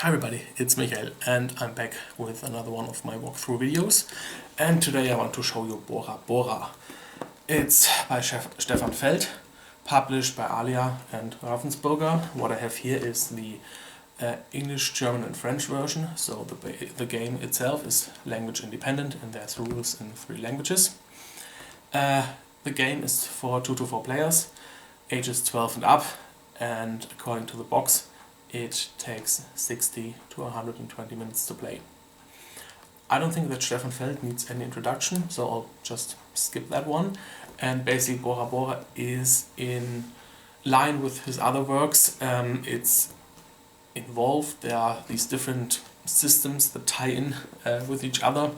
Hi everybody, it's Michael and I'm back with another one of my walkthrough videos, and today I want to show you Bora Bora. It's by Stefan Feld, published by Alia and Ravensburger. What I have here is the English, German and French version, so the game itself is language independent and there's rules in 3 languages. The game is for 2 to 4 players, ages 12 and up, and according to the box it takes 60 to 120 minutes to play. I don't think that Stefan Feld needs any introduction, so I'll just skip that one. And basically Bora Bora is in line with his other works. It's involved, there are these different systems that tie in with each other.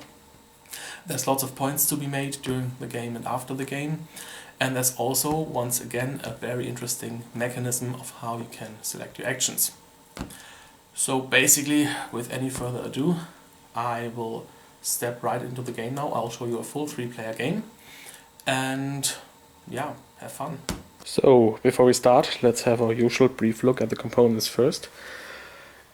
There's lots of points to be made during the game and after the game. And there's also, once again, a very interesting mechanism of how you can select your actions. So basically, with any further ado, I will step right into the game now. I'll show you a full 3-player game. And yeah, have fun. So, before we start, let's have our usual brief look at the components first.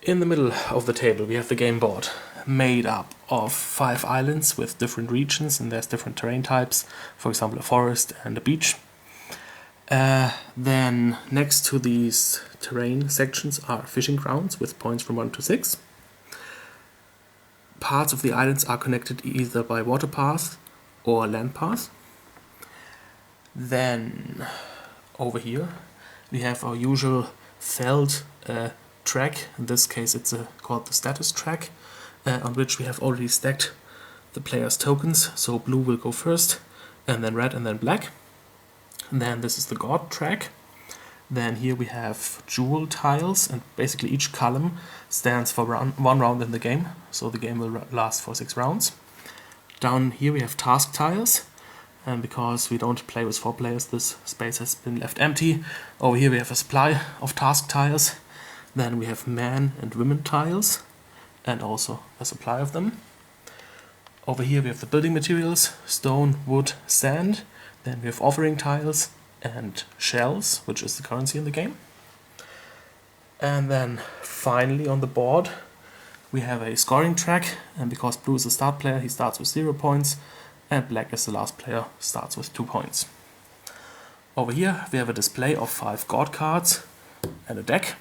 In the middle of the table we have the game board, made up of 5 islands with different regions, and there's different terrain types, for example a forest and a beach. Then next to these terrain sections are fishing grounds with points from 1 to 6. Parts of the islands are connected either by water paths or land paths. Then over here we have our usual Feld track. In this case it's called the status track, on which we have already stacked the player's tokens, so blue will go first, and then red, and then black. And then this is the god track. Then here we have jewel tiles, and basically each column stands for one round in the game, so the game will last for 6 rounds. Down here we have task tiles, and because we don't play with 4 players, this space has been left empty. Over here we have a supply of task tiles. Then we have man and women tiles, and also a supply of them. Over here we have the building materials, stone, wood, sand. Then we have offering tiles and shells, which is the currency in the game. And then finally on the board we have a scoring track, and because blue is the start player, he starts with 0 points, and black is the last player, starts with 2 points. Over here we have a display of 5 god cards and a deck.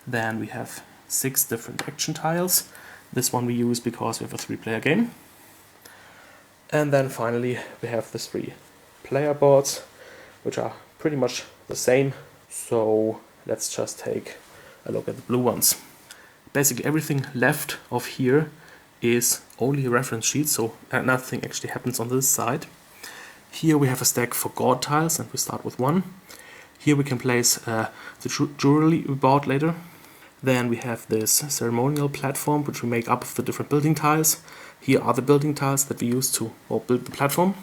Then we have 6 different action tiles. This one we use because we have a 3-player game. And then finally we have the 3 player boards, which are pretty much the same. So let's just take a look at the blue ones. Basically everything left of here is only a reference sheet, so nothing actually happens on this side. Here we have a stack for god tiles, and we start with 1. Here we can place the jewelry we bought later. Then we have this ceremonial platform, which we make up of the different building tiles. Here are the building tiles that we use to build the platform.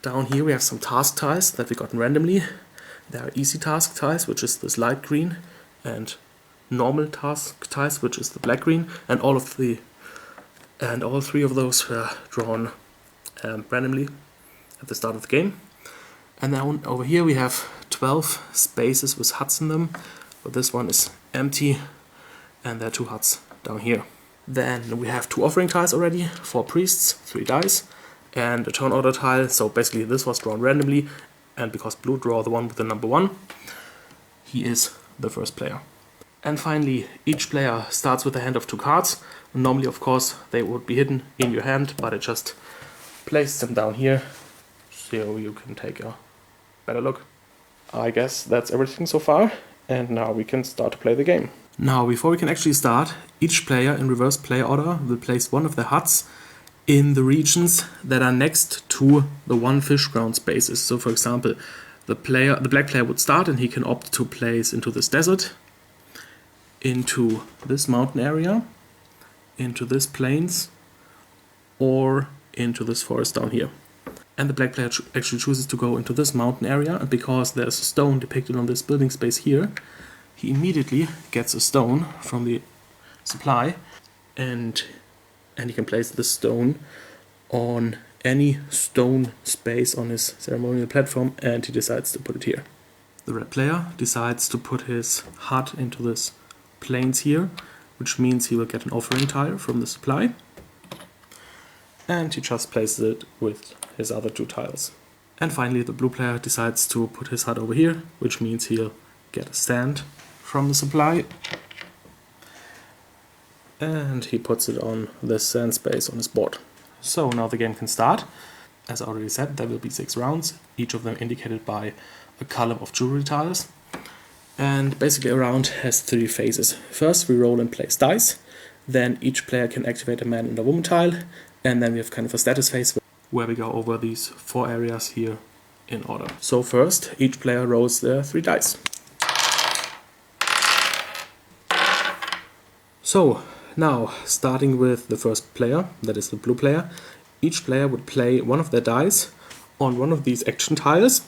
Down here we have some task tiles that we got randomly. There are easy task tiles, which is this light green, and normal task tiles, which is the black green, and all 3 of those were drawn randomly at the start of the game. And then over here we have 12 spaces with huts in them, but this one is empty, and there are 2 huts down here. Then we have 2 offering tiles already, 4 priests, 3 dice, and a turn order tile. So basically this was drawn randomly, and because blue draw the one with the number 1, he is the first player. And finally, each player starts with a hand of 2 cards. Normally, of course, they would be hidden in your hand, but I just placed them down here so you can take a better look. I guess that's everything so far, and now we can start to play the game. Now, before we can actually start, each player in reverse play order will place one of the huts in the regions that are next to the 1 fish ground spaces. So for example, the black player would start, and he can opt to place into this desert, into this mountain area, into this plains, or into this forest down here. And the black player actually chooses to go into this mountain area, and because there's a stone depicted on this building space here, he immediately gets a stone from the supply, and he can place this stone on any stone space on his ceremonial platform, and he decides to put it here. The red player decides to put his hut into this planes here, which means he will get an offering tile from the supply. And he just places it with his other 2 tiles. And finally the blue player decides to put his hut over here, which means he'll get a stand from the supply. And he puts it on this sand space on his board. So now the game can start. As I already said, there will be 6 rounds, each of them indicated by a column of jewelry tiles. And basically a round has 3 phases. First we roll and place dice, then each player can activate a man and a woman tile, and then we have kind of a status phase where we go over these 4 areas here in order. So first, each player rolls their 3 dice. So now, starting with the first player, that is the blue player, each player would play one of their dice on one of these action tiles,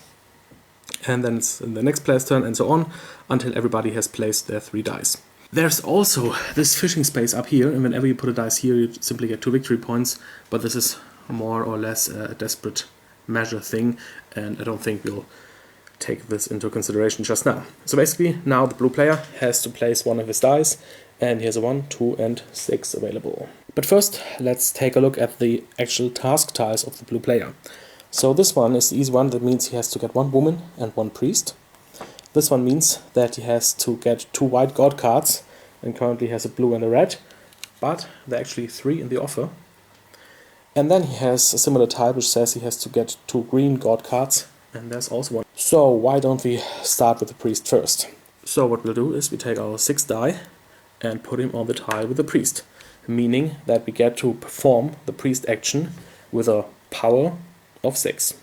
and then it's the next player's turn and so on, until everybody has placed their 3 dice. There's also this fishing space up here, and whenever you put a dice here you simply get 2 victory points, but this is more or less a desperate measure thing, and I don't think we'll take this into consideration just now. So basically now the blue player has to place one of his dice, and he has a 1, 2 and 6 available. But first let's take a look at the actual task tiles of the blue player. So this one is the easy one, that means he has to get 1 woman and 1 priest. This one means that he has to get 2 white god cards, and currently has a blue and a red, but there are actually 3 in the offer. And then he has a similar tile which says he has to get 2 green god cards, and there's also 1. So why don't we start with the priest first? So what we'll do is we take our 6 die and put him on the tile with the priest, meaning that we get to perform the priest action with a power of 6.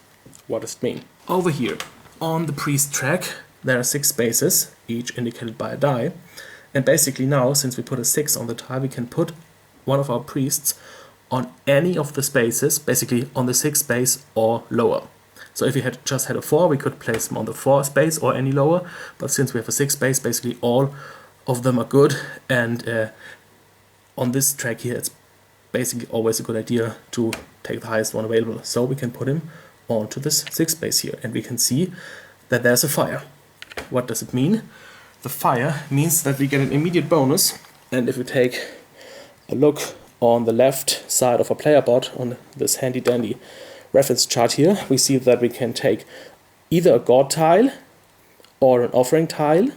What does it mean? Over here on the priest track there are 6 spaces, each indicated by a die, and basically now, since we put a 6 on the tile, we can put one of our priests on any of the spaces, basically on the 6 space or lower. So if we had just had a 4, we could place them on the 4 space or any lower, but since we have a 6 space, basically all of them are good, and on this track here it's basically always a good idea to take the highest one available. So we can put him onto this 6 space here, and we can see that there's a fire. What does it mean? The fire means that we get an immediate bonus, and if we take a look on the left side of our player board on this handy dandy reference chart here, we see that we can take either a god tile or an offering tile,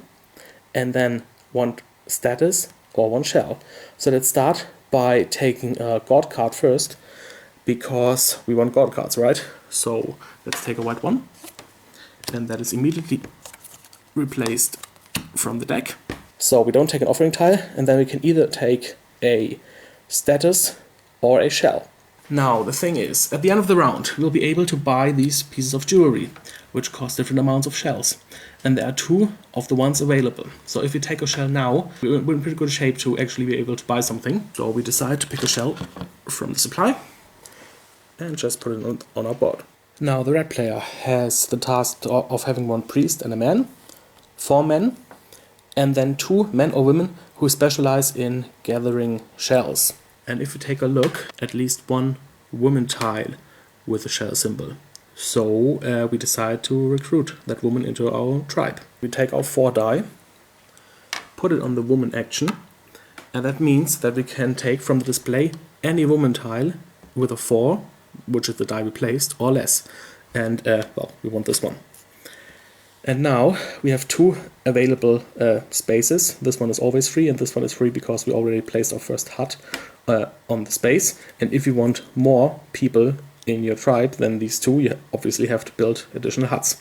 and then 1 status or 1 shell. So let's start by taking a god card first, because we want god cards, right? So let's take a white one, and that is immediately replaced from the deck. So we don't take an offering tile, and then we can either take a status or a shell. Now the thing is, at the end of the round we'll be able to buy these pieces of jewelry, which cost different amounts of shells, and there are 2 of the ones available. So if we take a shell now, we're in pretty good shape to actually be able to buy something. So we decide to pick a shell from the supply and just put it on our board. Now the red player has the task of having 1 priest and a man, 4 men, and then 2 men or women who specialize in gathering shells. And if we take a look, at least 1 woman tile with a shell symbol. So we decide to recruit that woman into our tribe. We take our 4 die, put it on the woman action, and that means that we can take from the display any woman tile with a 4, which is the die we placed, or less. And well, we want this one. And now we have 2 available spaces. This one is always free, and this one is free because we already placed our first hut on the space. And if you want more people in your tribe than these 2, you obviously have to build additional huts.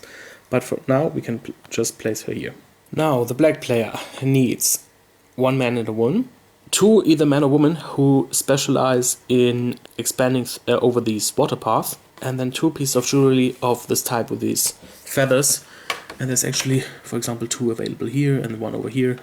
But for now we can just place her here. Now the black player needs 1 man and a woman, 2 either man or woman who specialize in expanding over these water paths, and then 2 pieces of jewelry of this type with these feathers. And there's actually, for example, 2 available here and 1 over here,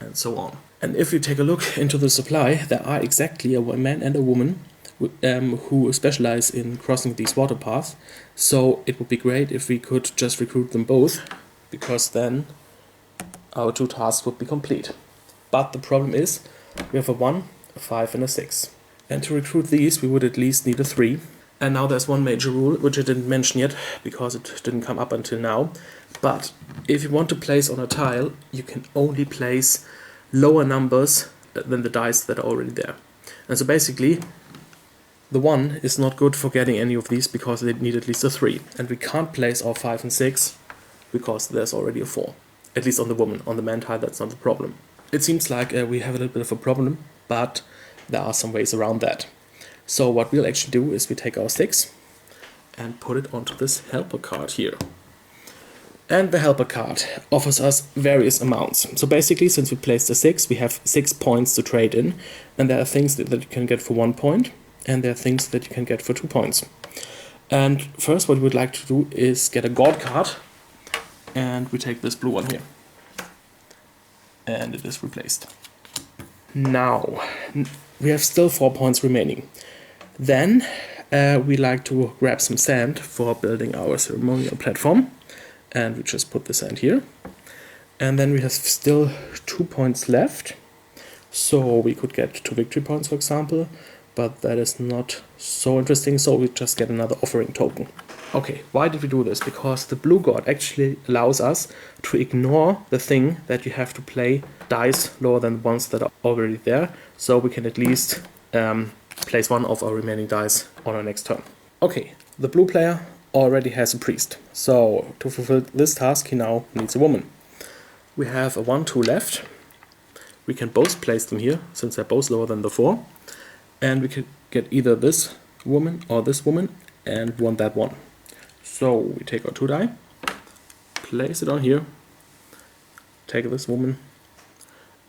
and so on. And if you take a look into the supply, there are exactly a man and a woman who specialize in crossing these water paths. So it would be great if we could just recruit them both, because then our 2 tasks would be complete. But the problem is, we have a 1, a 5 and a 6. And to recruit these, we would at least need a 3. And now there's one major rule, which I didn't mention yet, because it didn't come up until now. But if you want to place on a tile, you can only place lower numbers than the dice that are already there. And so basically, the 1 is not good for getting any of these because they need at least a 3. And we can't place our 5 and 6 because there's already a 4. At least on the woman. On the man tile, that's not a problem. It seems like we have a little bit of a problem, but there are some ways around that. So what we'll actually do is we take our 6 and put it onto this helper card here. And the helper card offers us various amounts. So basically, since we placed the 6, we have 6 points to trade in. And there are things that you can get for 1 point, and there are things that you can get for 2 points. And first what we would like to do is get a god card. And we take this blue one here. And it is replaced. Now, we have still 4 points remaining. Then we like to grab some sand for building our ceremonial platform. And we just put the sand here. And then we have still 2 points left. So we could get 2 victory points, for example. But that is not so interesting, so we just get another offering token. Okay, why did we do this? Because the blue god actually allows us to ignore the thing that you have to play dice lower than the ones that are already there. So we can at least place one of our remaining dice on our next turn. Okay, the blue player already has a priest. So to fulfill this task, he now needs a woman. We have a 1-2 left. We can both place them here, since they're both lower than the 4. And we can get either this woman or this woman and want that one. So we take our 2 die, place it on here, take this woman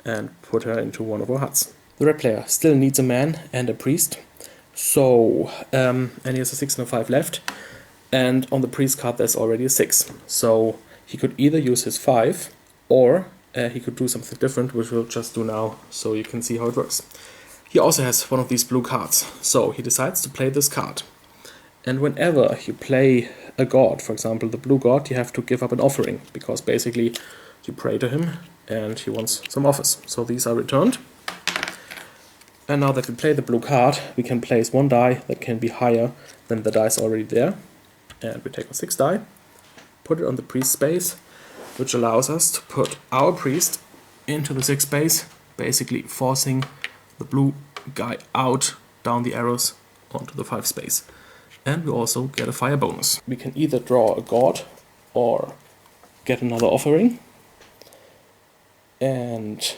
and put her into one of our huts. The red player still needs a man and a priest. So, and he has a 6 and a 5 left. And on the priest card there's already a 6. So he could either use his 5 or he could do something different, which we'll just do now so you can see how it works. He also has one of these blue cards. So he decides to play this card. And whenever you play a god, for example the blue god, you have to give up an offering. Because basically you pray to him and he wants some offers. So these are returned. And now that we play the blue card, we can place 1 die that can be higher than the dice already there. And we take our 6 die, put it on the priest space, which allows us to put our priest into the 6 space, basically forcing the blue guy out down the arrows onto the 5 space. And we also get a fire bonus. We can either draw a god or get another offering. And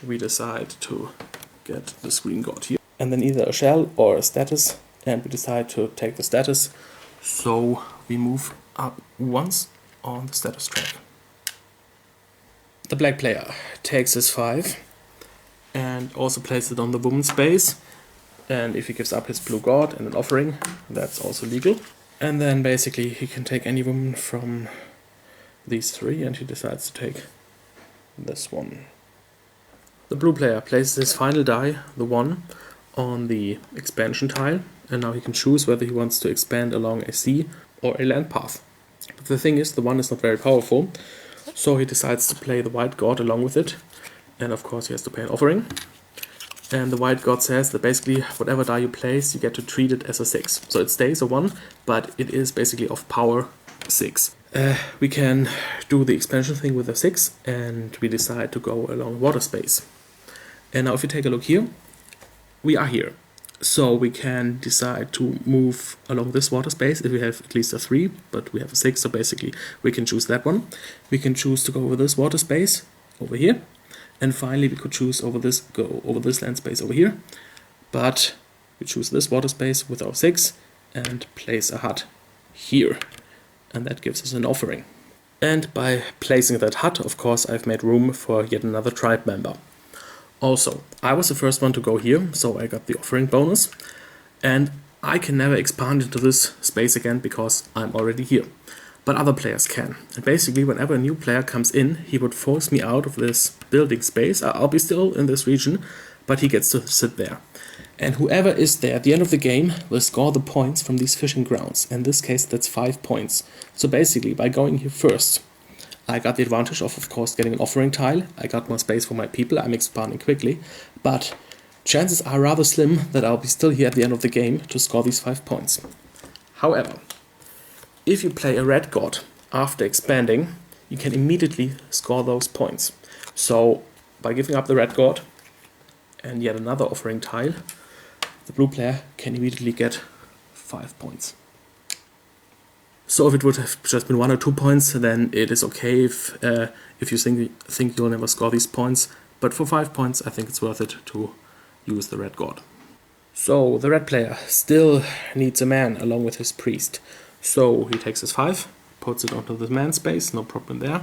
we decide to get this green god here. And then either a shell or a status. And we decide to take the status. So we move up once on the status track. The black player takes his 5 and also places it on the woman's space. And if he gives up his blue god and an offering, that's also legal. And then basically he can take any woman from these 3 and he decides to take this one. The blue player places his final die, the 1, on the expansion tile. And now he can choose whether he wants to expand along a sea or a land path. But the thing is, the 1 is not very powerful. So he decides to play the white god along with it. And of course he has to pay an offering. And the white god says that basically whatever die you place, you get to treat it as a 6. So it stays a 1, but it is basically of power 6. We can do the expansion thing with a 6, and we decide to go along water space. And now if you take a look here, we are here. So we can decide to move along this water space if we have at least a 3, but we have a 6, so basically we can choose that one. We can choose to go over this water space over here. And finally we could choose go over this land space over here. But we choose this water space with our 6 and place a hut here. And that gives us an offering. And by placing that hut, of course, I've made room for yet another tribe member. Also, I was the first one to go here, so I got the offering bonus. And I can never expand into this space again because I'm already here. But other players can. And basically, whenever a new player comes in, he would force me out of this building space. I'll be still in this region, but he gets to sit there. And whoever is there at the end of the game will score the points from these fishing grounds. In this case, that's 5 points. So basically, by going here first, I got the advantage of course, getting an offering tile. I got more space for my people. I'm expanding quickly. But chances are rather slim that I'll be still here at the end of the game to score these 5 points. However, if you play a red god after expanding, you can immediately score those points. So by giving up the red god and yet another offering tile, the blue player can immediately get 5 points. So if it would have just been 1 or 2 points, then it is okay if you think you'll never score these points. But for 5 points, I think it's worth it to use the red god. So the red player still needs a man along with his priest. So he takes his 5, puts it onto the man space, no problem there.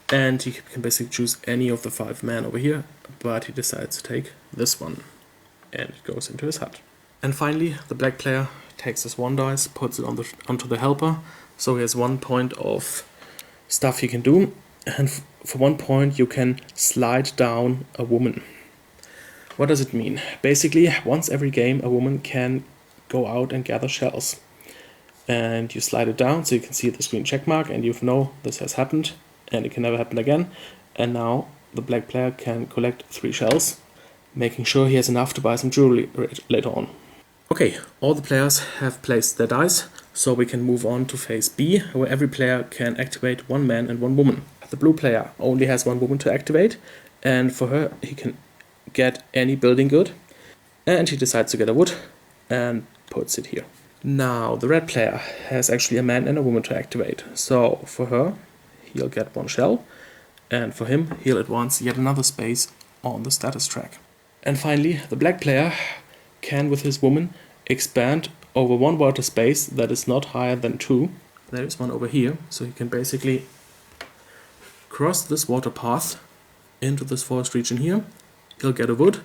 And he can basically choose any of the 5 men over here, but he decides to take this one. And it goes into his hut. And finally, the black player takes his 1 dice, puts it onto the helper. So he has 1 point of stuff he can do. And for 1 point, you can slide down a woman. What does it mean? Basically, once every game, a woman can go out and gather shells. And you slide it down so you can see the green check mark, and you know this has happened. And it can never happen again. And now the black player can collect 3 shells, making sure he has enough to buy some jewelry later on. Okay, all the players have placed their dice, so we can move on to phase B, where every player can activate 1 man and 1 woman. The blue player only has 1 woman to activate, and for her he can get any building good. And he decides to get a wood and puts it here. Now the red player has actually a man and a woman to activate, so for her he'll get 1 shell, and for him he'll advance yet another space on the status track. And finally, the black player can, with his woman, expand over 1 water space that is not higher than 2. There is one over here, so he can basically cross this water path into this forest region here. He'll get a wood.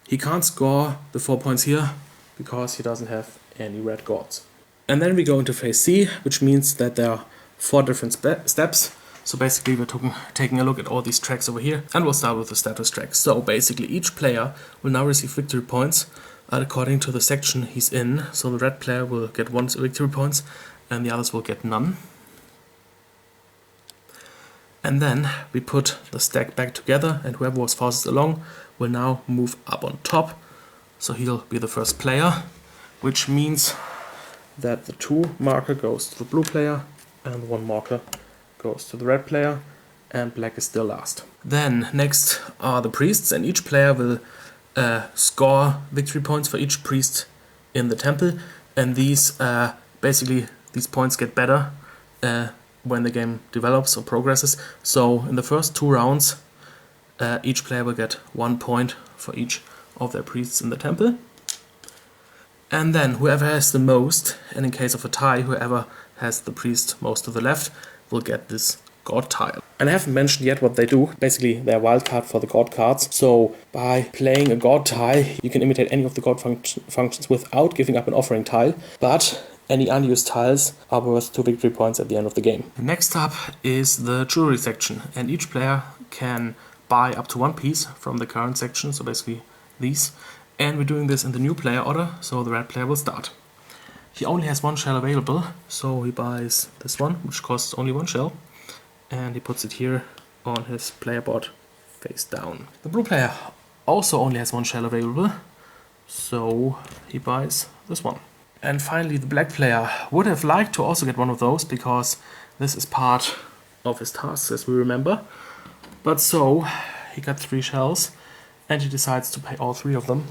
He can't score the 4 points here because he doesn't have any red gods. And then we go into phase C, which means that there are 4 different steps. So basically we're taking a look at all these tracks over here, and we'll start with the status track. So basically each player will now receive victory points according to the section he's in. So the red player will get 1 victory points and the others will get none. And then we put the stack back together, and whoever was fastest along will now move up on top. So he'll be the first player, which means that the 2 marker goes to the blue player and 1 marker goes to the red player, and black is still last. Then next are the priests, and each player will score victory points for each priest in the temple, and these basically these points get better when the game develops or progresses. So in the first 2 rounds each player will get 1 point for each of their priests in the temple, and then whoever has the most, and in case of a tie whoever has the priest most to the left, will get this god tile. And I haven't mentioned yet what they do. Basically, they're wildcard for the god cards. So by playing a god tile, you can imitate any of the god functions without giving up an offering tile, but any unused tiles are worth 2 victory points at the end of the game. Next up is the jewelry section, and each player can buy up to 1 piece from the current section, so basically these. And we're doing this in the new player order, so the red player will start. He only has 1 shell available, so he buys this one, which costs only 1 shell, and he puts it here on his player board face down. The blue player also only has 1 shell available, so he buys this one. And finally, the black player would have liked to also get one of those, because this is part of his tasks, as we remember. But so, he got 3 shells, and he decides to pay all 3 of them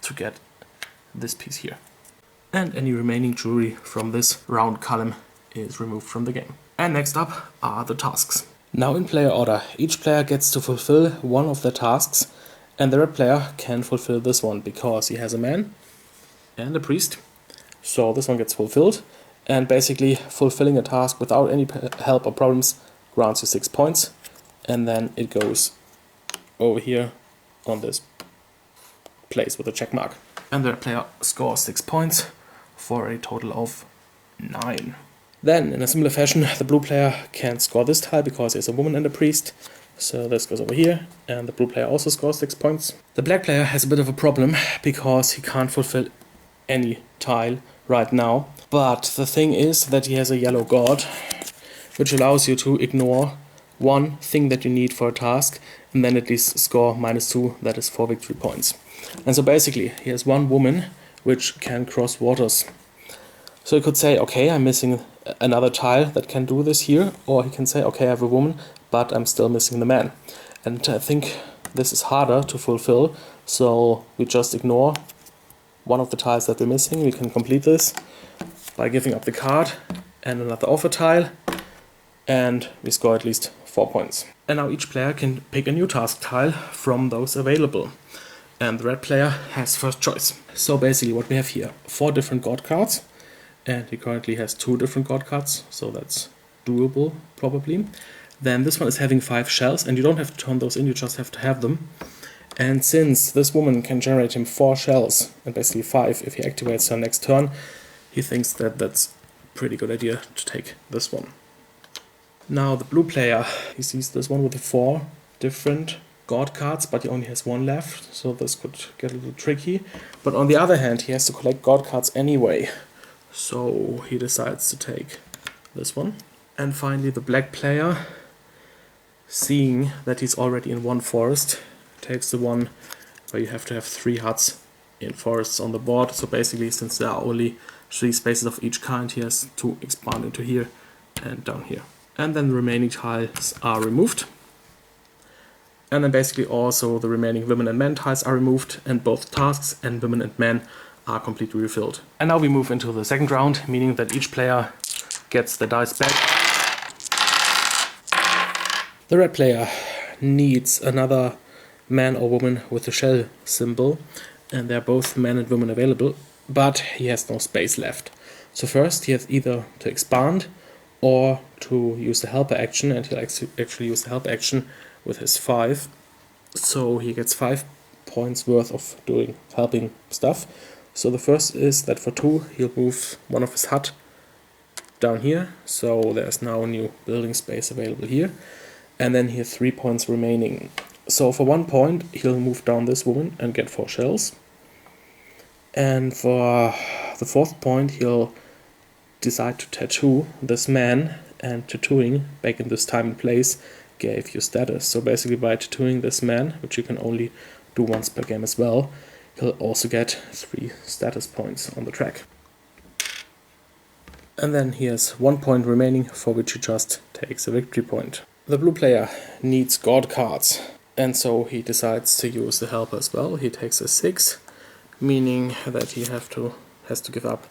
to get this piece here. And any remaining jewelry from this round column is removed from the game. And next up are the tasks. Now in player order, each player gets to fulfill 1 of their tasks, and the red player can fulfill this one because he has a man and a priest. So this one gets fulfilled, and basically fulfilling a task without any help or problems grants you 6 points, and then it goes over here on this place with a check mark. And the red player scores 6 points for a total of 9. Then, in a similar fashion, the blue player can score this tile because he has a woman and a priest. So this goes over here, and the blue player also scores 6 points. The black player has a bit of a problem because he can't fulfill any tile right now. But the thing is that he has a yellow god, which allows you to ignore 1 thing that you need for a task, and then at least score -2, that is 4 victory points. And so basically, he has 1 woman which can cross waters. So he could say, okay, I'm missing another tile that can do this here, or he can say, okay, I have a woman, but I'm still missing the man. And I think this is harder to fulfill, so we just ignore one of the tiles that we're missing. We can complete this by giving up the card and another offer tile, and we score at least 4 points. And now each player can pick a new task tile from those available. And the red player has first choice. So basically what we have here, 4 different god cards, and he currently has 2 different god cards, so that's doable probably. Then this one is having 5 shells, and you don't have to turn those in, you just have to have them. And since this woman can generate him 4 shells, and basically 5 if he activates her next turn, he thinks that that's a pretty good idea to take this one. Now the blue player, he sees this one with the 4 different god cards, but he only has 1 left, so this could get a little tricky. But on the other hand, he has to collect god cards anyway, so he decides to take this one. And finally the black player, seeing that he's already in 1 forest, takes the one where you have to have 3 huts in forests on the board. So basically, since there are only 3 spaces of each kind, he has to expand into here and down here. And then the remaining tiles are removed. And then basically also the remaining women and men tiles are removed, and both tasks and women and men are completely refilled. And now we move into the second round, meaning that each player gets the dice back. The red player needs another man or woman with the shell symbol, and they're both men and women available, but he has no space left. So first he has either to expand or to use the helper action, and he'll actually use the helper action with his 5. So he gets 5 points worth of doing helping stuff. So the first is that for 2 he'll move one of his hut down here, so there's now a new building space available here. And then he has 3 points remaining. So for 1 point he'll move down this woman and get 4 shells. And for the 4th point he'll decide to tattoo this man, and tattooing back in this time and place gave you status. So basically by tattooing this man, which you can only do once per game as well, he'll also get 3 status points on the track. And then he has 1 point remaining, for which he just takes a victory point. The blue player needs god cards, and so he decides to use the helper as well. He takes a 6, meaning that he has to give up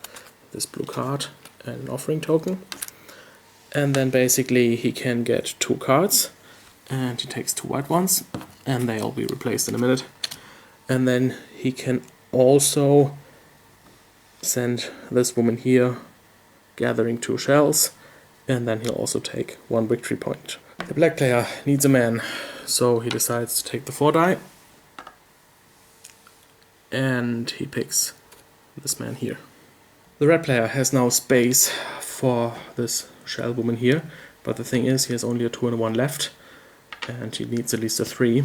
this blue card and an offering token. And then basically he can get 2 cards, and he takes 2 white ones, and they'll be replaced in a minute. And then he can also send this woman here gathering 2 shells, and then he'll also take 1 victory point. The black player needs a man, so he decides to take the 4 die, and he picks this man here. The red player has now space for this shell woman here, but the thing is he has only a 2 and a 1 left, and he needs at least a 3.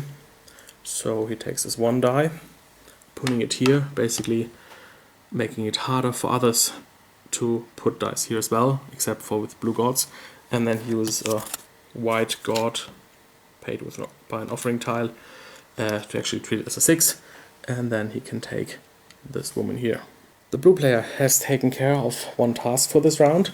So he takes this 1 die, putting it here, basically making it harder for others to put dice here as well, except for with blue gods. And then he uses a white god paid by an offering tile to actually treat it as a 6, and then he can take this woman here. The blue player has taken care of 1 task for this round,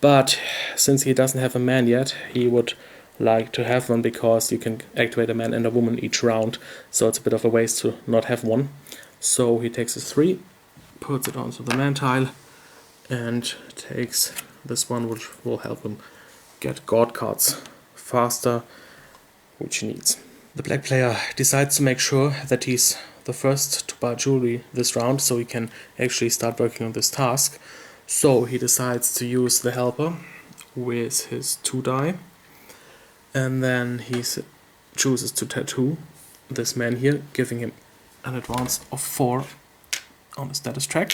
but since he doesn't have a man yet, he would like to have one, because you can activate a man and a woman each round, so it's a bit of a waste to not have one. So he takes his 3, puts it onto the man tile, and takes this one, which will help him get god cards faster, which he needs. The black player decides to make sure that he's the first to buy jewelry this round, so he can actually start working on this task. So he decides to use the helper with his 2 die, and then he chooses to tattoo this man here, giving him an advance of 4 on the status track.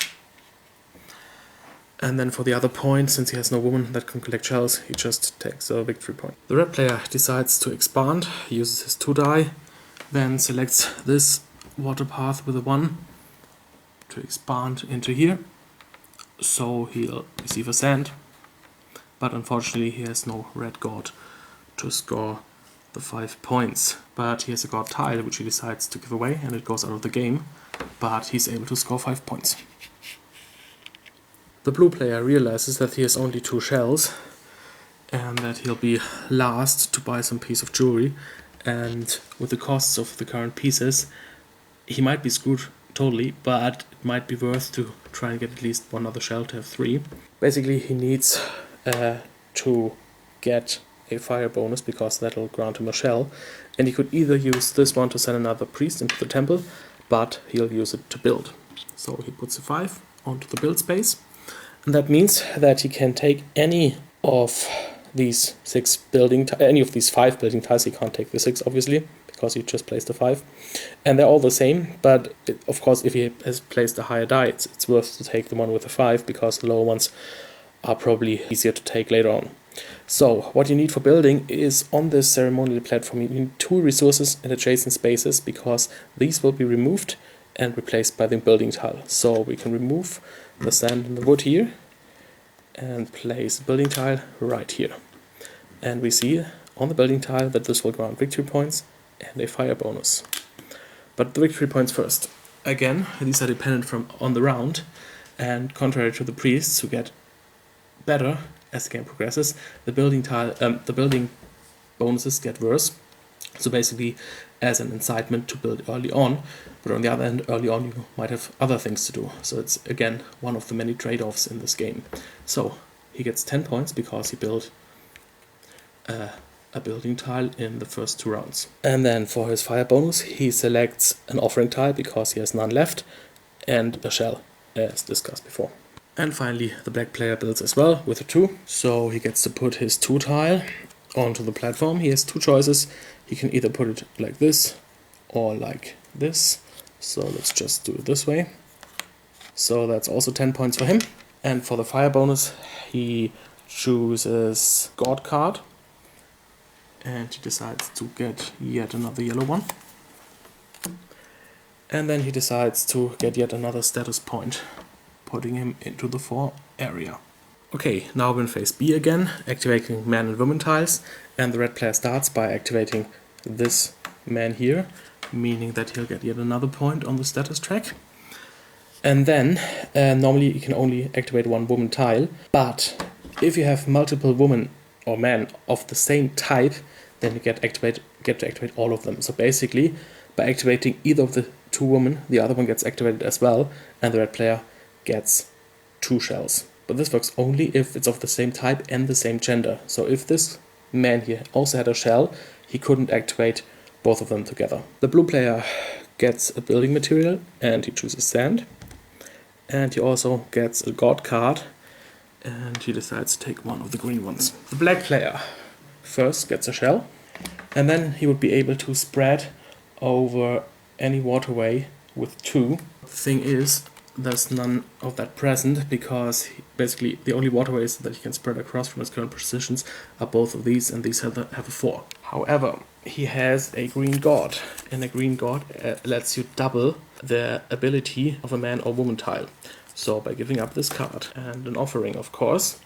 And then for the other point, since he has no woman that can collect shells, he just takes a victory point. The red player decides to expand. He uses his 2 die, then selects this water path with a 1 to expand into here. So he'll receive a sand, but unfortunately he has no red god to score the 5 points. But he has a god tile which he decides to give away, and it goes out of the game, but he's able to score 5 points. The blue player realizes that he has only 2 shells, and that he'll be last to buy some piece of jewelry, and with the costs of the current pieces, he might be screwed totally, but it might be worth to try and get at least one other shell to have 3. Basically, he needs to get a fire bonus because that'll grant him a shell, and he could either use this one to send another priest into the temple, but he'll use it to build. So he puts a 5 onto the build space, and that means that he can take any of these 5 building tiles. He can't take the 6 obviously, because he just placed a 5, and they're all the same, but of course if he has placed a higher die, it's worth to take the one with a 5, because the lower ones are probably easier to take later on. So what you need for building is, on this ceremonial platform, you need 2 resources in adjacent spaces, because these will be removed and replaced by the building tile. So we can remove the sand and the wood here and place the building tile right here. And we see on the building tile that this will grant victory points and a fire bonus. But the victory points first. Again, these are dependent on the round, and contrary to the priests, who get better as the game progresses, the building bonuses get worse. So basically, as an incitement to build early on, but on the other hand, early on you might have other things to do. So it's again one of the many trade-offs in this game. So he gets 10 points because he built a building tile in the first 2 rounds. And then for his fire bonus, he selects an offering tile because he has none left, and a shell, as discussed before. And finally, the black player builds as well with a 2, so he gets to put his 2 tile onto the platform. He has 2 choices. He can either put it like this or like this. So let's just do it this way. So that's also 10 points for him. And for the fire bonus, he chooses God card, and he decides to get yet another yellow one. And then he decides to get yet another status point, putting him into the 4 area. Okay, now we're in phase B again, activating man and woman tiles, and the red player starts by activating this man here, meaning that he'll get yet another point on the status track. And then, normally you can only activate 1 woman tile, but if you have multiple women or men of the same type, then you get to activate all of them. So basically, by activating either of the 2 women, the other one gets activated as well, and the red player gets 2 shells. But this works only if it's of the same type and the same gender. So if this man here also had a shell, he couldn't activate both of them together. The blue player gets a building material, and he chooses sand. And he also gets a god card, and he decides to take one of the green ones. The black player first gets a shell, and then he would be able to spread over any waterway with 2. The thing is, there's none of that present, because basically the only waterways that he can spread across from his current positions are both of these, and these have a 4. However, he has a green god, and a green god lets you double the ability of a man or woman tile. So by giving up this card and an offering, of course,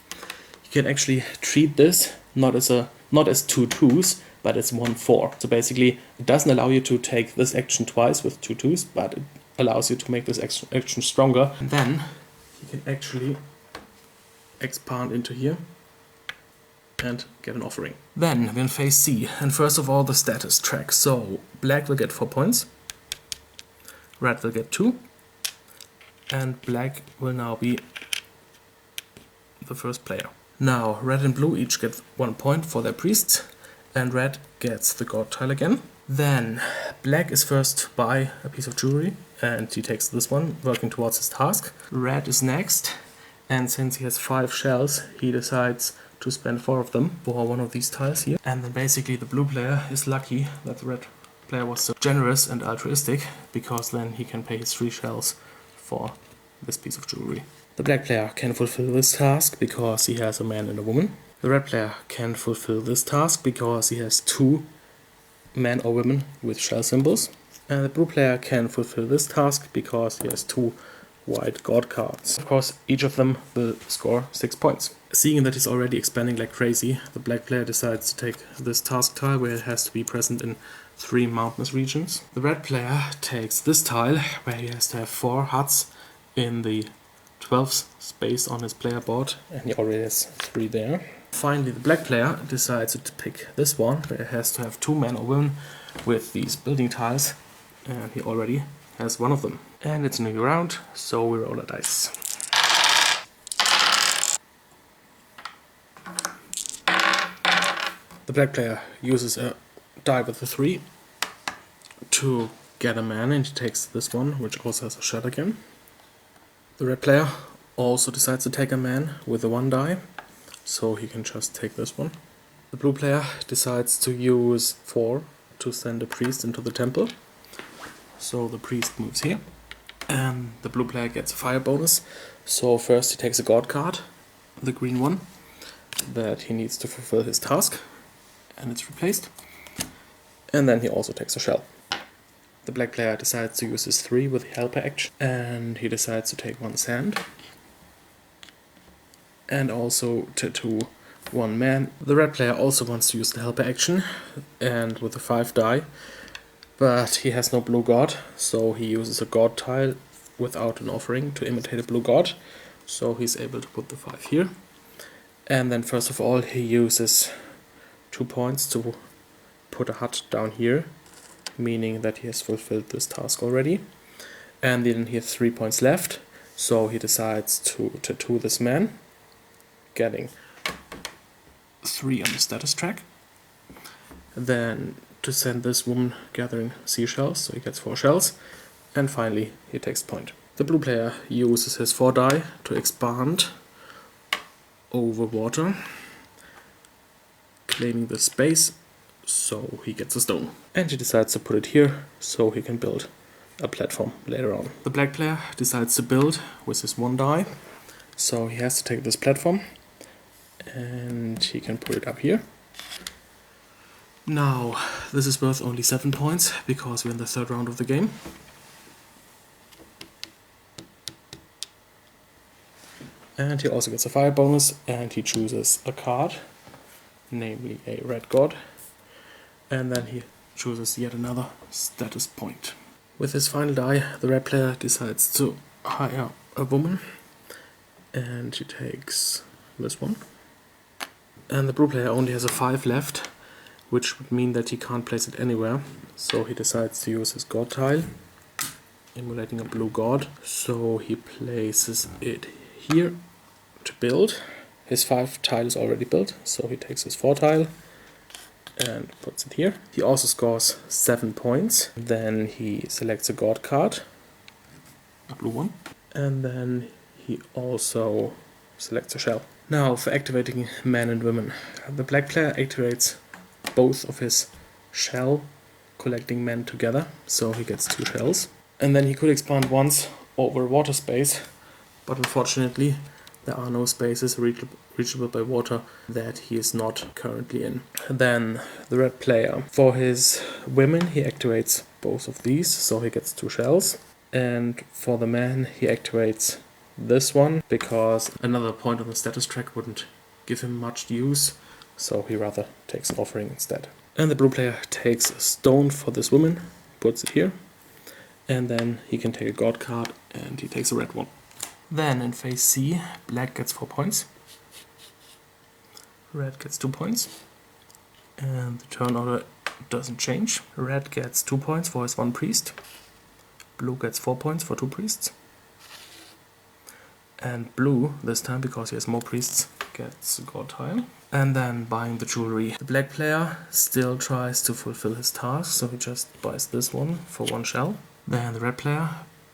you can actually treat this not as 2 2s, but as 1 4. So basically, it doesn't allow you to take this action twice with 2 2s, but it allows you to make this action stronger. And then you can actually expand into here and get an offering. Then we're in phase C, and first of all the status track. So black will get 4 points, red will get 2, and black will now be the first player. Now red and blue each get 1 point for their priests, and red gets the god tile again. Then black is first by a piece of jewelry, and he takes this one, working towards his task. Red is next, and since he has 5 shells, he decides to spend 4 of them for one of these tiles here. And then basically the blue player is lucky that the red player was so generous and altruistic, because then he can pay his 3 shells for this piece of jewelry. The black player can fulfill this task because he has a man and a woman. The red player can fulfill this task because he has 2 men or women with shell symbols. And the blue player can fulfill this task because he has 2 white god cards. Of course, each of them will score 6 points. Seeing that he's already expanding like crazy, the black player decides to take this task tile, where it has to be present in 3 mountainous regions. The red player takes this tile, where he has to have 4 huts in the 12th space on his player board, and he already has 3 there. Finally, the black player decides to pick this one, where it has to have 2 men or women with these building tiles, and he already has one of them. And it's a new round, so we roll a dice. The black player uses a die with a 3 to get a man, and he takes this one, which also has a shell again. The red player also decides to take a man with a 1 die, so he can just take this one. The blue player decides to use 4 to send a priest into the temple, so the priest moves here. And the blue player gets a fire bonus, so first he takes a god card, the green one, that he needs to fulfill his task, and it's replaced. And then he also takes a shell. The black player decides to use his 3 with the helper action, and he decides to take 1 sand, and also tattoo 1 man. The red player also wants to use the helper action, and with a 5 die, but he has no blue god, so he uses a god tile without an offering to imitate a blue god, so he's able to put the 5 here. And then first of all he uses 2 points to put a hut down here, meaning that he has fulfilled this task already. And then he has 3 points left, so he decides to tattoo this man, getting 3 on the status track. Then to send this woman gathering seashells, so he gets 4 shells. And finally he takes point. The blue player uses his 4 die to expand over water, claiming the space, so he gets a stone. And he decides to put it here, so he can build a platform later on. The black player decides to build with his 1 die, so he has to take this platform, and he can put it up here. Now, this is worth only 7 points, because we're in the 3rd round of the game. And he also gets a fire bonus, and he chooses a card, namely a red god, and then he chooses yet another status point. With his final die, the red player decides to hire a woman, and she takes this one. And the blue player only has a 5 left, which would mean that he can't place it anywhere, so he decides to use his god tile, emulating a blue god, so he places it here to build. His 5 tile is already built, so he takes his 4 tile and puts it here. He also scores 7 points. Then he selects a god card, a blue one, and then he also selects a shell. Now for activating men and women. The black player activates both of his shell collecting men together, so he gets 2 shells. And then he could expand once over water space, but unfortunately there are no spaces reachable by water that he is not currently in. Then the red player, for his women he activates both of these, so he gets 2 shells. And for the man he activates this one, because another point on the status track wouldn't give him much use, so he rather takes an offering instead. And the blue player takes a stone for this woman, puts it here, and then he can take a god card and he takes a red one. Then in phase C, black gets 4 points, red gets 2 points, and the turn order doesn't change. Red gets 2 points for his 1 priest, blue gets 4 points for 2 priests, and blue, this time because he has more priests, gets a god tile. And then buying the jewelry. The black player still tries to fulfill his task, so he just buys this one for 1 shell. Then the red player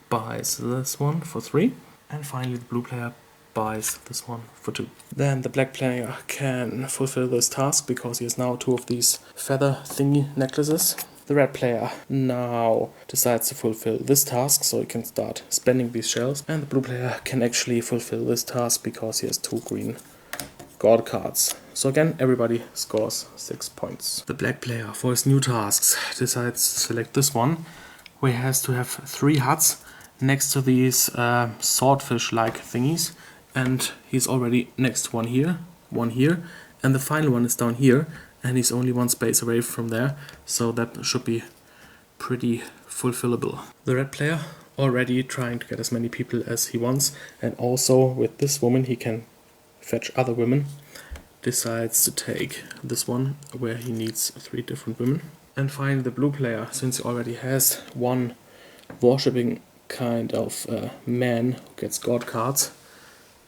buys this one for 3. And finally the blue player buys this one for 2. Then the black player can fulfill this task because he has now 2 of these feather thingy necklaces. The red player now decides to fulfill this task, so he can start spending these shells. And the blue player can actually fulfill this task because he has 2 green god cards. So again, everybody scores 6 points. The black player, for his new tasks, decides to select this one, where he has to have 3 huts next to these swordfish-like thingies, and he's already next to one here, and the final one is down here, and he's only 1 space away from there, so that should be pretty fulfillable. The red player already trying to get as many people as he wants, and also with this woman he can fetch other women, decides to take this one where he needs 3 different women. And finally the blue player, since he already has one worshipping kind of man who gets god cards,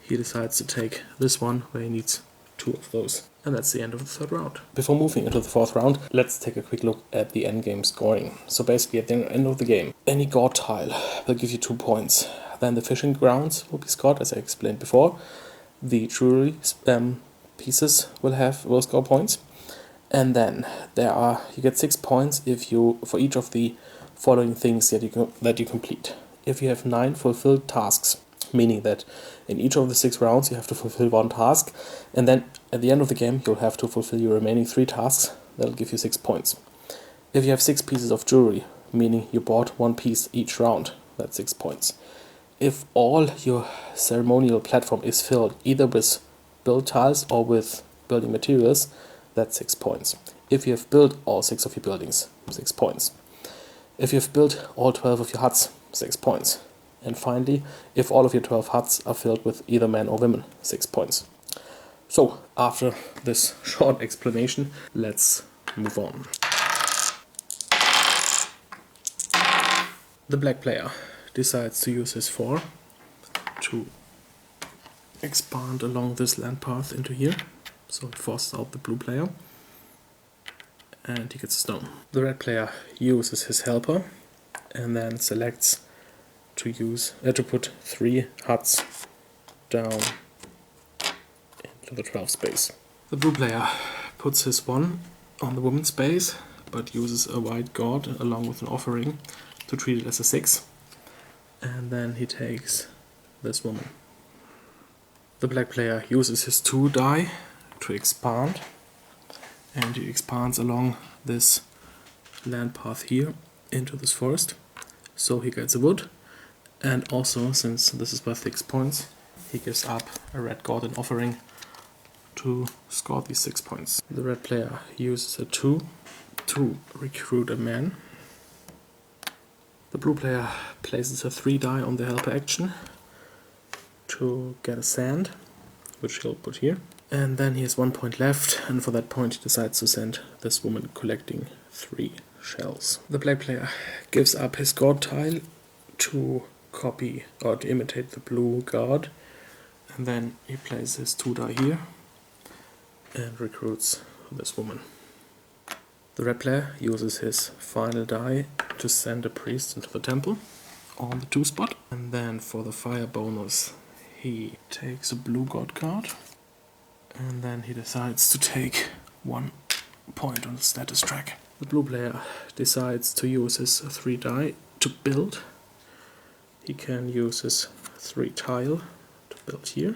he decides to take this one where he needs 2 of those. And that's the end of the 3rd round. Before moving into the 4th round, let's take a quick look at the endgame scoring. So basically at the end of the game, any god tile will give you 2 points. Then the fishing grounds will be scored, as I explained before. The jewelry pieces will score points. And then you get 6 points for each of the following things that you complete. If you have 9 fulfilled tasks, meaning that in each of the 6 rounds you have to fulfill 1 task, and then at the end of the game you'll have to fulfill your remaining 3 tasks, that'll give you 6 points. If you have 6 pieces of jewelry, meaning you bought 1 piece each round, that's 6 points. If all your ceremonial platform is filled either with build tiles or with building materials, that's 6 points. If you have built all 6 of your buildings, 6 points. If you have built all 12 of your huts, 6 points. And finally, if all of your 12 huts are filled with either men or women, 6 points. So, after this short explanation, let's move on. The black player decides to use his 4 to expand along this land path into here. So it forces out the blue player. And he gets a stone. The red player uses his helper and then selects to put 3 huts down into the 12 space. The blue player puts his 1 on the woman's space, but uses a white god along with an offering to treat it as a 6. And then he takes this woman. The black player uses his 2 die to expand, and he expands along this land path here into this forest. So he gets a wood. And also, since this is worth 6 points, he gives up a red god in offering to score these 6 points. The red player uses a 2 to recruit a man. The blue player places a 3 die on the helper action to get a sand, which he'll put here. And then he has 1 point left, and for that point he decides to send this woman collecting 3 shells. The black player gives up his god tile to copy or to imitate the blue god, and then he places 2 die here and recruits this woman. The red player uses his final die to send a priest into the temple on the 2 spot, and then for the fire bonus he takes a blue god card, and then he decides to take 1 point on the status track. The blue player decides to use his 3 die to build. He can use his 3 tile to build here,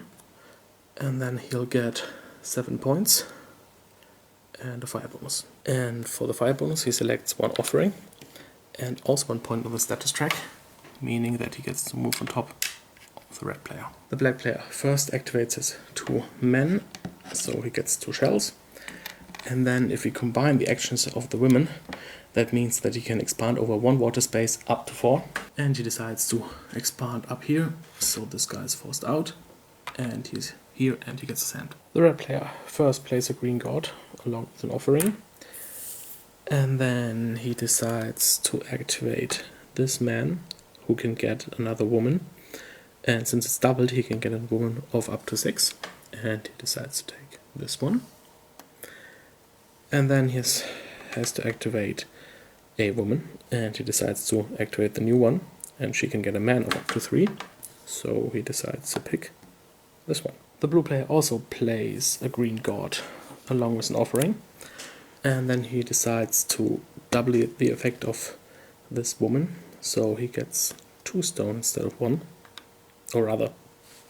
and then he'll get 7 points and a fire bonus. And for the fire bonus he selects 1 offering and also 1 point on the status track, meaning that he gets to move on top of the red player. The black player first activates his 2 men, so he gets 2 shells, and then if we combine the actions of the women, that means that he can expand over 1 water space up to 4, and he decides to expand up here, so this guy is forced out, and he's here and he gets a sand. The red player first plays a green god along with an offering, and then he decides to activate this man who can get another woman, and since it's doubled he can get a woman of up to 6, and he decides to take this one. And then he has to activate a woman, and he decides to activate the new one, and she can get a man of up to 3, so he decides to pick this one. The blue player also plays a green god along with an offering, and then he decides to double the effect of this woman, so he gets 2 stone instead of 1, or rather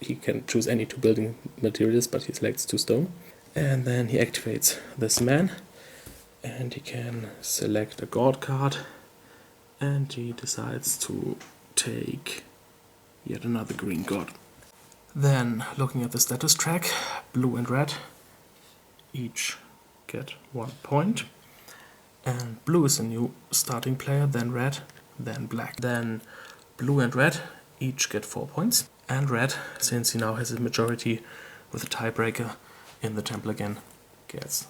he can choose any 2 building materials, but he selects 2 stone. And then he activates this man, and he can select a god card, and he decides to take yet another green god. Then, looking at the status track, blue and red each get 1 point, and blue is a new starting player, then red, then black. Then blue and red each get 4 points, and red, since he now has a majority with a tiebreaker, in the temple again gets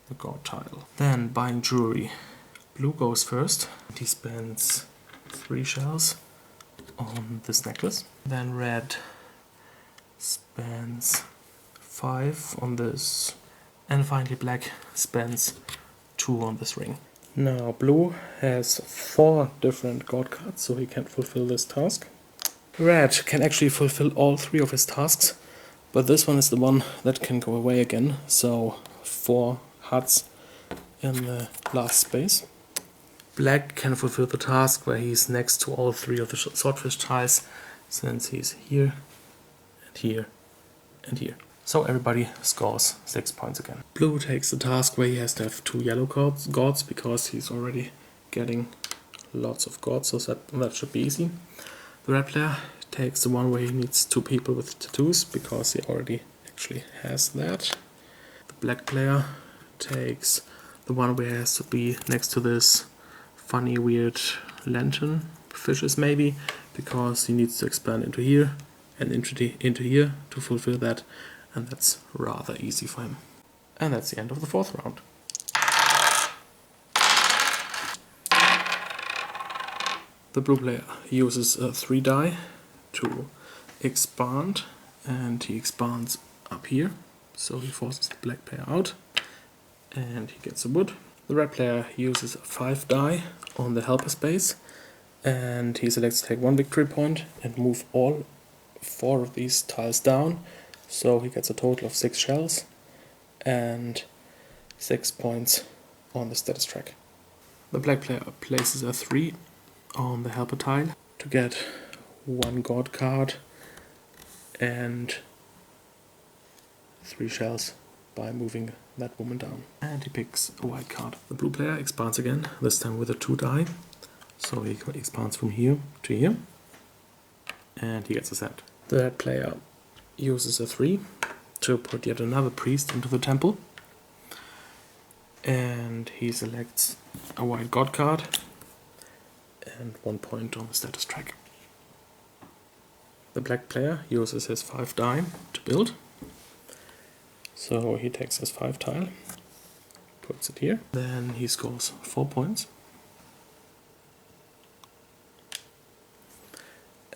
the god tile. Then buying jewelry. Blue goes first, and he spends 3 shells on this necklace. Then red spends 5 on this, and finally black spends 2 on this ring. Now blue has 4 different god cards, so he can fulfill this task. Red can actually fulfill all 3 of his tasks, but this one is the one that can go away again, so 4 huts in the last space. Black can fulfill the task where he's next to all 3 of the swordfish tiles, since he's here, and here, and here. So everybody scores 6 points again. Blue takes the task where he has to have 2 yellow gods, because he's already getting lots of gods, so that should be easy. The red player takes the one where he needs 2 people with tattoos, because he already actually has that. The black player takes the one where he has to be next to this funny weird lantern fishes maybe, because he needs to expand into here and into here to fulfill that, and that's rather easy for him. And that's the end of the 4th round. The blue player uses 3 die to expand, and he expands up here, so he forces the black player out, and he gets a wood. The red player uses 5 die on the helper space, and he selects to take 1 victory point and move all 4 of these tiles down, so he gets a total of 6 shells and 6 points on the status track. The black player places a 3 on the helper tile to get 1 god card and 3 shells by moving that woman down. And he picks a white card. The blue player expands again, this time with a 2 die. So he expands from here to here, and he gets a set. The red player uses a 3 to put yet another priest into the temple, and he selects a white god card and 1 point on the status track. The black player uses his 5 die to build, so he takes his 5 tile, puts it here, then he scores 4 points.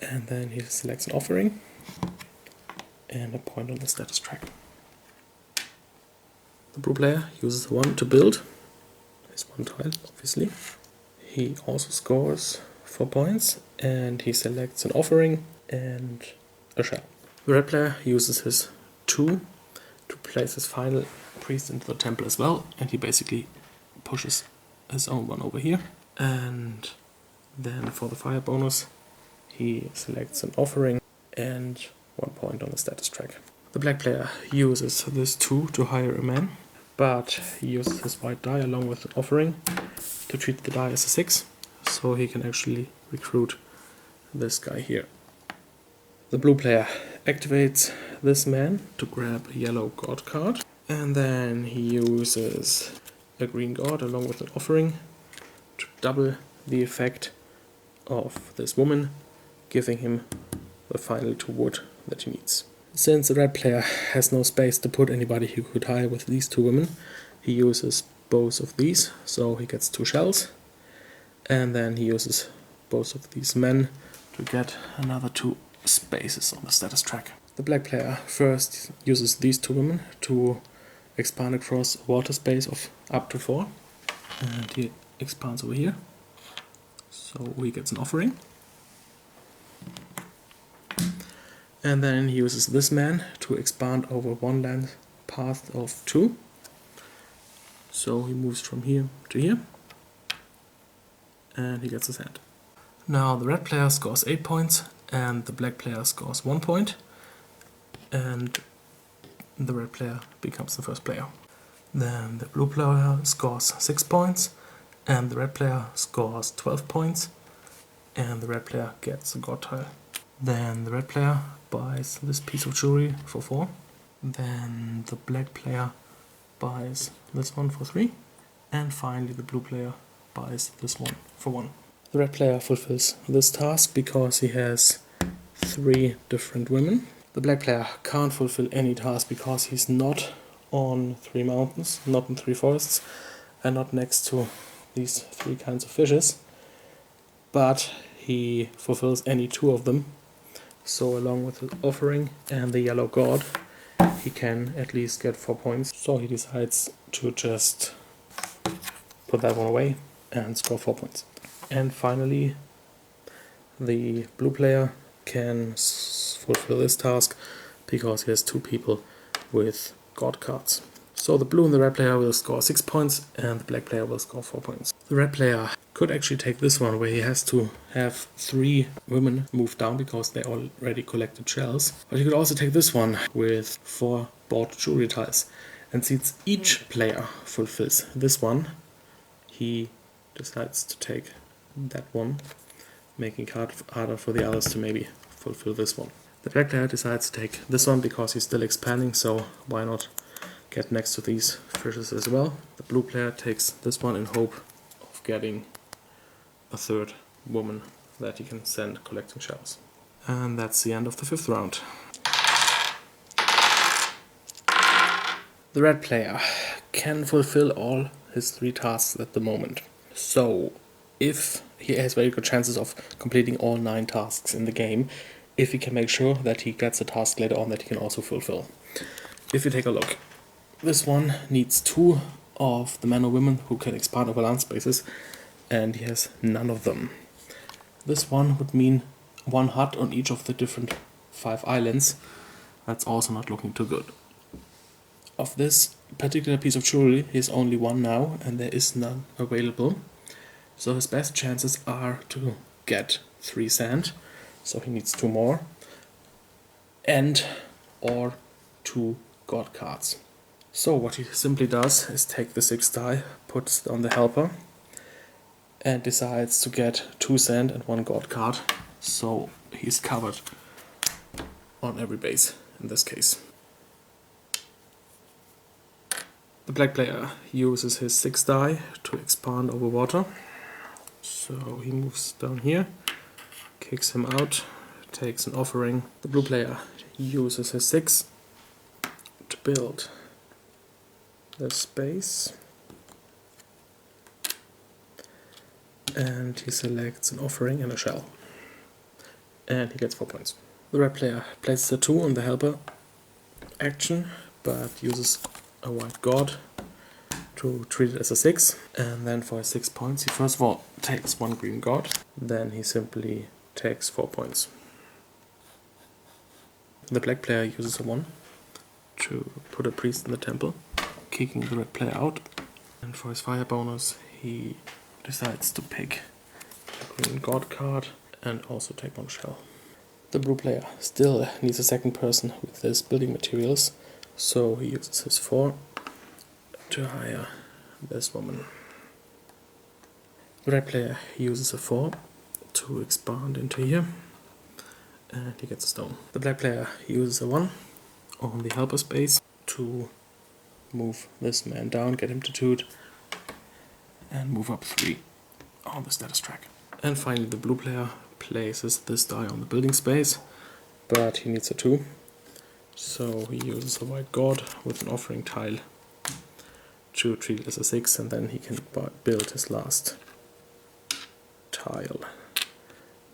And then he selects an offering and a point on the status track. The blue player uses 1 to build his 1 tile, obviously. He also scores 4 points, and he selects an offering and a shell. The red player uses his 2 to place his final priest into the temple as well, and he basically pushes his own one over here. And then for the fire bonus, he selects an offering and 1 point on the status track. The black player uses this 2 to hire a man, but he uses his white die along with an offering to treat the die as a 6, so he can actually recruit this guy here. The blue player activates this man to grab a yellow god card, and then he uses a green god along with an offering to double the effect of this woman, giving him the final 2 wood that he needs. Since the red player has no space to put anybody he could hire with these 2 women, he uses both of these, so he gets 2 shells, and then he uses both of these men to get another 2 spaces on the status track. The black player first uses these 2 women to expand across a water space of up to 4, and he expands over here, so he gets an offering. And then he uses this man to expand over 1 land path of 2. So he moves from here to here, and he gets his hand. Now the red player scores 8 points, and the black player scores 1 point, and the red player becomes the first player. Then the blue player scores 6 points, and the red player scores 12 points, and the red player gets a god tile. Then the red player buys this piece of jewelry for 4. Then the black player buys this one for 3. And finally the blue player buys this one for 1. The red player fulfills this task because he has 3 different women. The black player can't fulfill any task because he's not on 3 mountains, not in 3 forests, and not next to these 3 kinds of fishes, but he fulfills any 2 of them. So along with his offering and the yellow god, he can at least get 4 points. So he decides to just put that one away and score 4 points. And finally, the blue player can fulfill this task because he has 2 people with god cards. So the blue and the red player will score 6 points and the black player will score 4 points. The red player could actually take this one where he has to have 3 women move down because they already collected shells. But he could also take this one with 4 bought jewelry tiles. And since each player fulfills this one, he decides to take that one, making it harder for the others to maybe fulfill this one. The black player decides to take this one because he's still expanding, so why not get next to these fishes as well. The blue player takes this one in hope of getting a 3rd woman that he can send collecting shells. And that's the end of the 5th round. The red player can fulfill all his 3 tasks at the moment. So if he has very good chances of completing all 9 tasks in the game, if he can make sure that he gets a task later on that he can also fulfill. If you take a look, this one needs 2 of the men or women who can expand over land spaces, and he has none of them. This one would mean 1 hut on each of the different 5 islands. That's also not looking too good. Of this particular piece of jewelry, he has only 1 now, and there is none available. So his best chances are to get 3 sand, so he needs 2 more, and or 2 god cards. So what he simply does is take the 6 die, puts it on the helper, and decides to get 2 sand and 1 god card, so he's covered on every base in this case. The black player uses his 6 die to expand over water, so he moves down here, kicks him out, takes an offering. The blue player uses his 6 to build the space, and he selects an offering and a shell, and he gets 4 points. The red player places a 2 on the helper action, but uses a white god to treat it as a 6, and then for his 6 points he first of all takes 1 green god, then he simply takes 4 points. The black player uses a 1 to put a priest in the temple, kicking the red player out, and for his fire bonus he decides to pick a green god card and also take 1 shell. The blue player still needs a second person with his building materials, so he uses his 4 to hire this woman. The red player uses a 4 to expand into here, and he gets a stone. The black player uses a 1 on the helper space to move this man down, get him tattooed, and move up 3 on the status track. And finally the blue player places this die on the building space, but he needs a 2, so he uses a white god with an offering tile to treat it as a 6, and then he can build his last tile,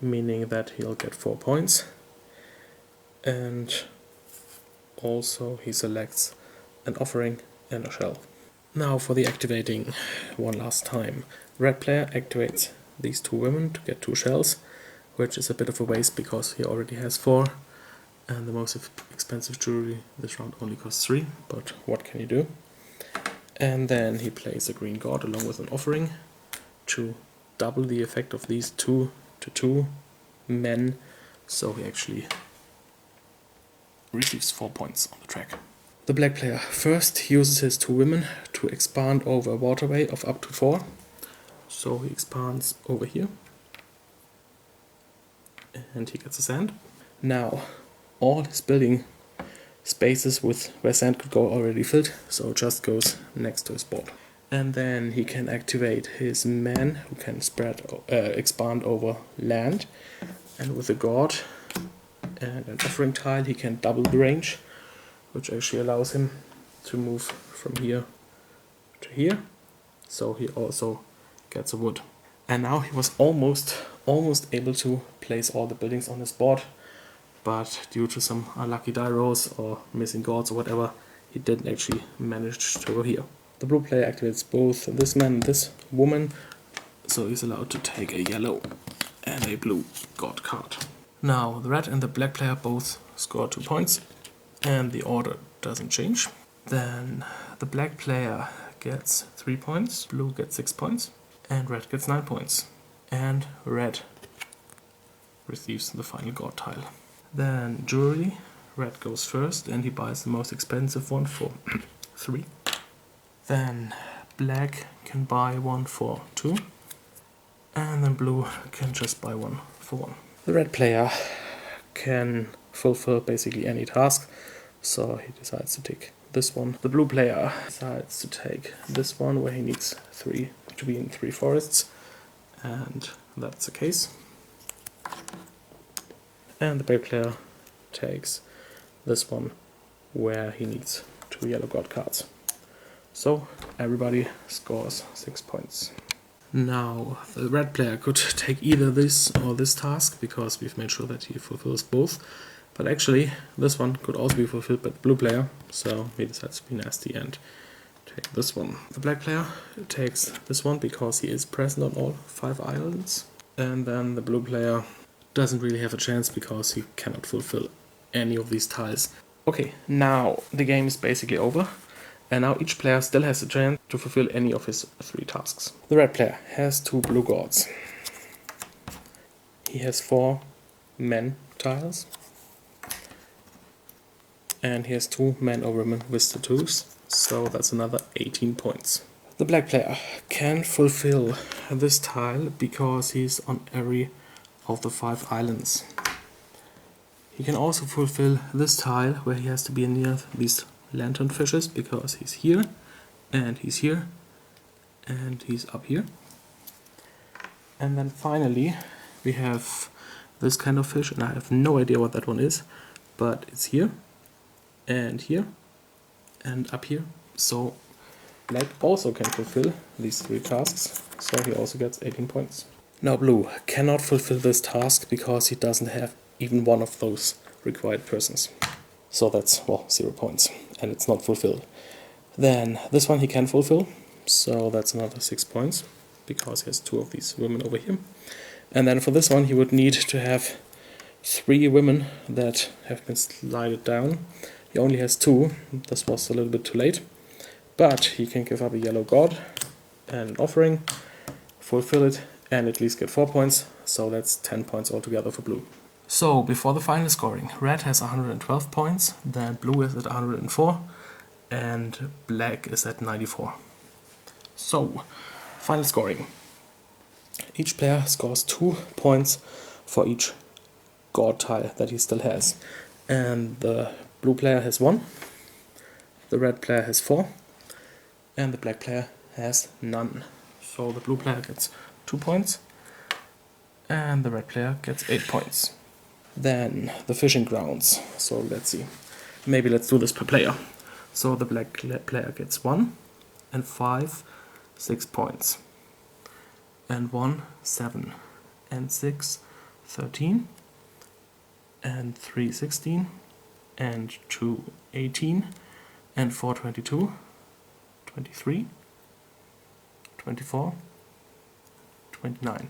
meaning that he'll get 4 points, and also he selects an offering and a shell. Now for the activating one last time. Red player activates these 2 women to get 2 shells, which is a bit of a waste because he already has 4, and the most expensive jewelry this round only costs 3, but what can you do? And then he plays a green god along with an offering to double the effect of these 2 to 2 men, so he actually receives 4 points on the track. The black player first uses his 2 women to expand over a waterway of up to 4, so he expands over here and he gets a sand. Now all his building spaces with where sand could go already filled, so it just goes next to his board. And then he can activate his men who can expand over land, and with a god and an offering tile he can double the range, which actually allows him to move from here to here, so he also gets a wood. And now he was almost able to place all the buildings on his board, but due to some unlucky die rolls or missing gods or whatever, he didn't actually manage to go here. The blue player activates both this man and this woman, so he's allowed to take a yellow and a blue god card. Now the red and the black player both score 2 points, and the order doesn't change. Then the black player gets 3 points, blue gets 6 points, and red gets 9 points. And red receives the final god tile. Then jewelry, red goes first and he buys the most expensive one for 3. Then black can buy one for 2. And then blue can just buy one for 1. The red player can fulfill basically any task, so he decides to take this one. The blue player decides to take this one where he needs 3 to be in 3 forests, and that's the case. And the black player takes this one where he needs 2 yellow god cards. So everybody scores 6 points. Now the red player could take either this or this task because we've made sure that he fulfills both. But actually this one could also be fulfilled by the blue player, so he decides to be nasty and take this one. The black player takes this one because he is present on all 5 islands. And then the blue player doesn't really have a chance because he cannot fulfill any of these tiles. Okay, now the game is basically over. And now each player still has a chance to fulfill any of his 3 tasks. The red player has 2 blue gods. He has 4 men tiles. And he has 2 men or women with tattoos, so that's another 18 points. The black player can fulfill this tile because he's on every of the 5 islands. He can also fulfill this tile where he has to be near these lantern fishes because he's here, and he's here, and he's up here. And then finally we have this kind of fish, and I have no idea what that one is, but it's here, and up here. So black also can fulfill these 3 tasks, so he also gets 18 points. Now blue cannot fulfill this task because he doesn't have even one of those required persons. So that's, well, 0 points, and it's not fulfilled. Then this one he can fulfill, so that's another 6 points, because he has 2 of these women over here. And then for this one he would need to have 3 women that have been slided down. He only has 2, this was a little bit too late, but he can give up a yellow god and an offering, fulfill it, and at least get 4 points, so that's 10 points altogether for blue. So before the final scoring, red has 112 points, then blue is at 104, and black is at 94. So, final scoring. Each player scores 2 points for each god tile that he still has. And the blue player has 1, the red player has 4, and the black player has none. So the blue player gets 2 points, and the red player gets 8 points. Then the fishing grounds. So let's see. Maybe let's do this per player. So the black player gets 1 and 5, 6 points. And 1, 7. And 6, 13. And 3, 16. And 2, 18. And 4, 22. 23. 24. 29.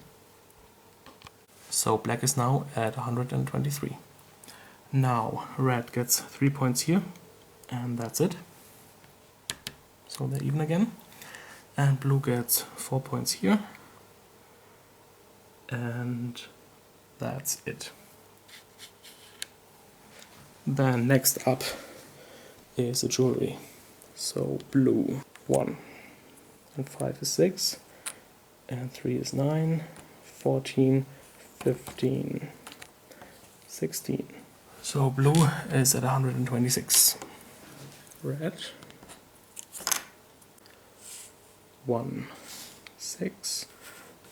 So black is now at 123. Now red gets 3 points here, and that's it. So they're even again. And blue gets 4 points here, and that's it. Then next up is the jewelry. So blue 1 and 5 is 6, and 3 is 9, 14, 15, 16. So blue is at 126. Red 1, 6,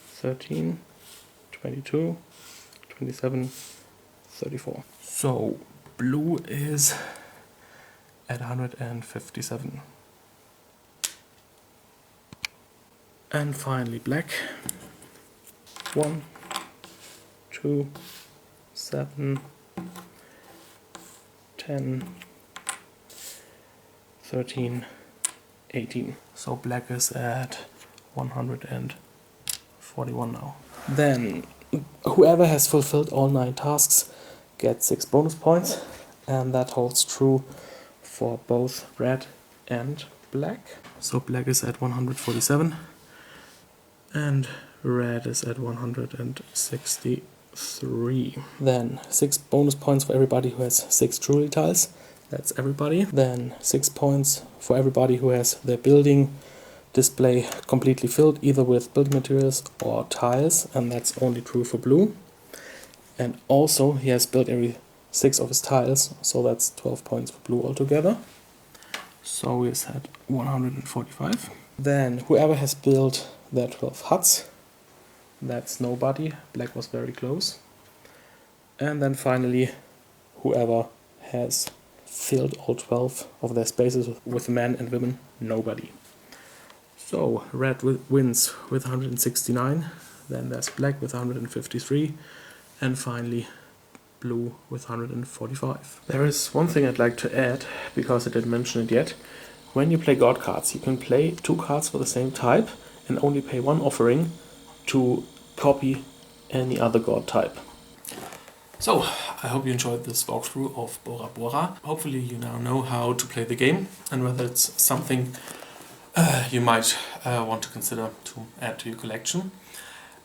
13, 22, 27, 34. So blue is at 157. And finally black. 1, 2, 7, 10, 13, 18. So black is at 141 now. Then whoever has fulfilled all 9 tasks gets 6 bonus points, and that holds true for both red and black. So black is at 147 and red is at 163. Then 6 bonus points for everybody who has 6 jewelry tiles. That's everybody. Then 6 points for everybody who has their building display completely filled, either with building materials or tiles, and that's only true for blue. And also he has built every 6 of his tiles, so that's 12 points for blue altogether. So he's at 145. Then whoever has built their 12 huts, that's nobody. Black was very close. And then finally whoever has filled all 12 of their spaces with men and women, nobody. So red wins with 169, then there's black with 153, and finally blue with 145. There is one thing I'd like to add, because I didn't mention it yet. When you play god cards, you can play 2 cards for the same type and only pay 1 offering to copy any other god type. So, I hope you enjoyed this walkthrough of Bora Bora. Hopefully you now know how to play the game and whether it's something you might want to consider to add to your collection.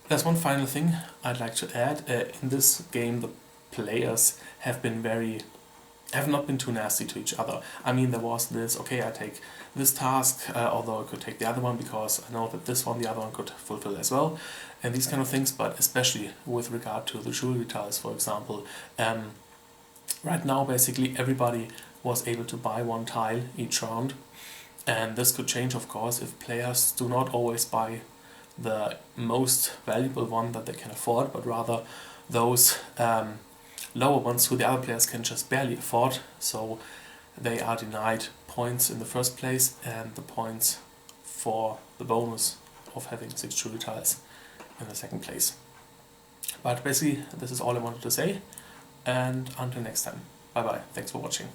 There's one final thing I'd like to add. In this game the players have not been too nasty to each other. I mean, there was this, okay, I take this task, although I could take the other one because I know that this one, the other one could fulfill as well, and these kind of things, but especially with regard to the jewelry tiles, for example. Right now, basically, everybody was able to buy 1 tile each round, and this could change, of course, if players do not always buy the most valuable one that they can afford, but rather those lower ones who the other players can just barely afford, so they are denied points in the first place and the points for the bonus of having 6 jewelry tiles in the second place. But basically this is all I wanted to say, and until next time, bye bye, thanks for watching.